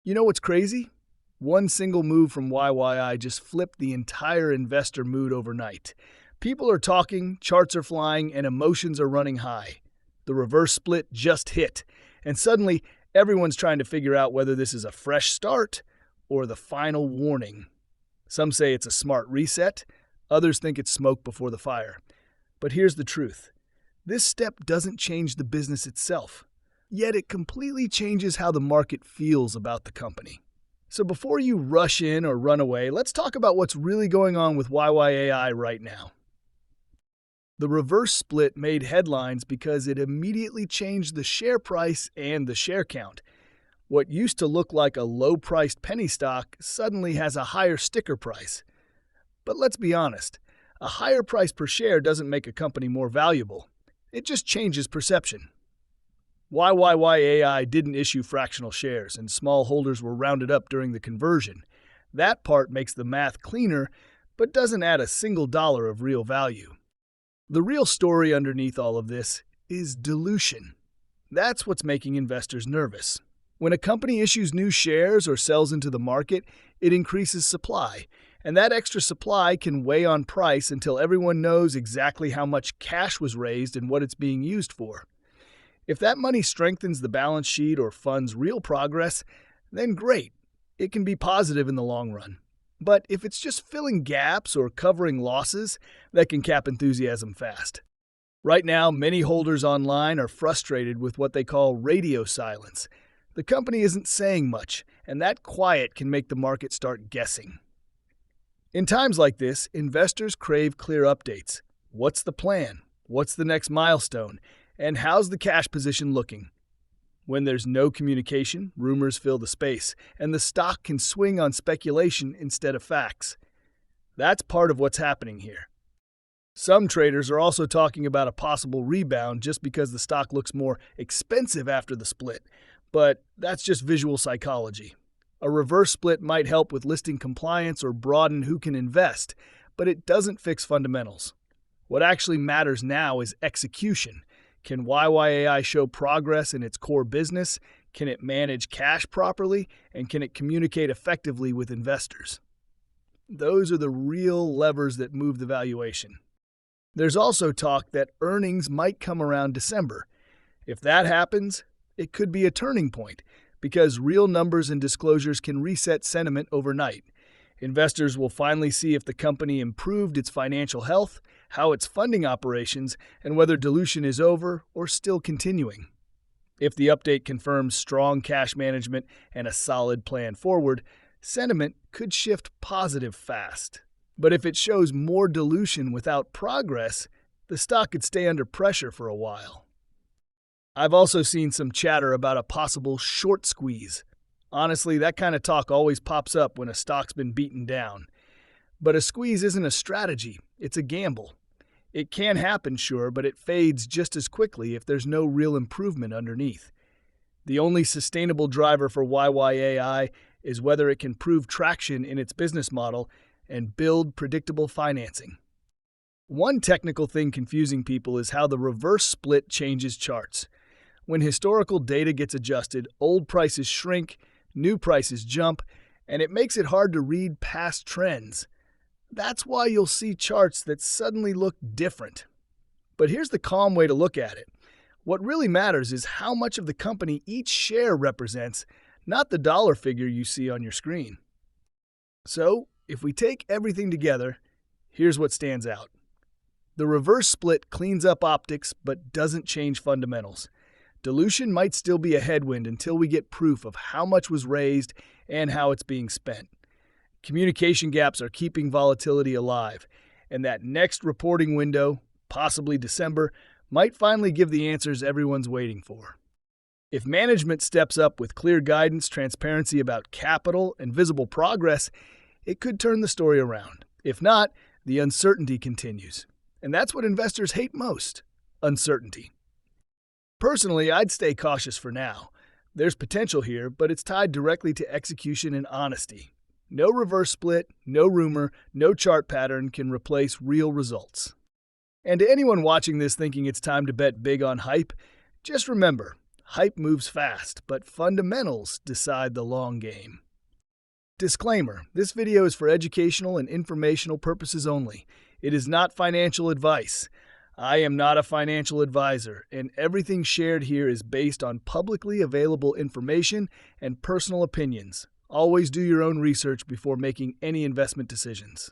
You know what's crazy? One single move from YYI just flipped the entire investor mood overnight. People are talking, charts are flying, and emotions are running high. The reverse split just hit, and suddenly everyone's trying to figure out whether this is a fresh start or the final warning. Some say it's a smart reset, others think it's smoke before the fire. But here's the truth. This step doesn't change the business itself, yet it completely changes how the market feels about the company. So before you rush in or run away, let's talk about what's really going on with YYAI right now. The reverse split made headlines because it immediately changed the share price and the share count. What used to look like a low-priced penny stock suddenly has a higher sticker price. But let's be honest, a higher price per share doesn't make a company more valuable. It just changes perception. YYAI didn't issue fractional shares, and small holders were rounded up during the conversion. That part makes the math cleaner, but doesn't add a single dollar of real value. The real story underneath all of this is dilution. That's what's making investors nervous. When a company issues new shares or sells into the market, it increases supply, and that extra supply can weigh on price until everyone knows exactly how much cash was raised and what it's being used for. If that money strengthens the balance sheet or funds real progress, then great. It can be positive in the long run. But if it's just filling gaps or covering losses, that can cap enthusiasm fast. Right now, many holders online are frustrated with what they call radio silence. The company isn't saying much, and that quiet can make the market start guessing. In times like this, investors crave clear updates. What's the plan? What's the next milestone? And how's the cash position looking? When there's no communication, rumors fill the space, and the stock can swing on speculation instead of facts. That's part of what's happening here. Some traders are also talking about a possible rebound just because the stock looks more expensive after the split, but that's just visual psychology. A reverse split might help with listing compliance or broaden who can invest, but it doesn't fix fundamentals. What actually matters now is execution. Can YYAI show progress in its core business? Can it manage cash properly? And can it communicate effectively with investors? Those are the real levers that move the valuation. There's also talk that earnings might come around December. If that happens, it could be a turning point, because real numbers and disclosures can reset sentiment overnight. Investors will finally see if the company improved its financial health, how it's funding operations, and whether dilution is over or still continuing. If the update confirms strong cash management and a solid plan forward, sentiment could shift positive fast. But if it shows more dilution without progress, the stock could stay under pressure for a while. I've also seen some chatter about a possible short squeeze. Honestly, that kind of talk always pops up when a stock's been beaten down. But a squeeze isn't a strategy, it's a gamble. It can happen, sure, but it fades just as quickly if there's no real improvement underneath. The only sustainable driver for YYAI is whether it can prove traction in its business model and build predictable financing. One technical thing confusing people is how the reverse split changes charts. When historical data gets adjusted, old prices shrink, new prices jump, and it makes it hard to read past trends. That's why you'll see charts that suddenly look different. But here's the calm way to look at it. What really matters is how much of the company each share represents, not the dollar figure you see on your screen. So, if we take everything together, here's what stands out. The reverse split cleans up optics but doesn't change fundamentals. Dilution might still be a headwind until we get proof of how much was raised and how it's being spent. Communication gaps are keeping volatility alive, and that next reporting window, possibly December, might finally give the answers everyone's waiting for. If management steps up with clear guidance, transparency about capital, and visible progress, it could turn the story around. If not, the uncertainty continues. And that's what investors hate most, uncertainty. Personally, I'd stay cautious for now. There's potential here, but it's tied directly to execution and honesty. No reverse split, no rumor, no chart pattern can replace real results. And to anyone watching this thinking it's time to bet big on hype, just remember, Hype moves fast, but fundamentals decide the long game. Disclaimer: this video is for educational and informational purposes only. It is not financial advice. I am not a financial advisor, and everything shared here is based on publicly available information and personal opinions. Always do your own research before making any investment decisions.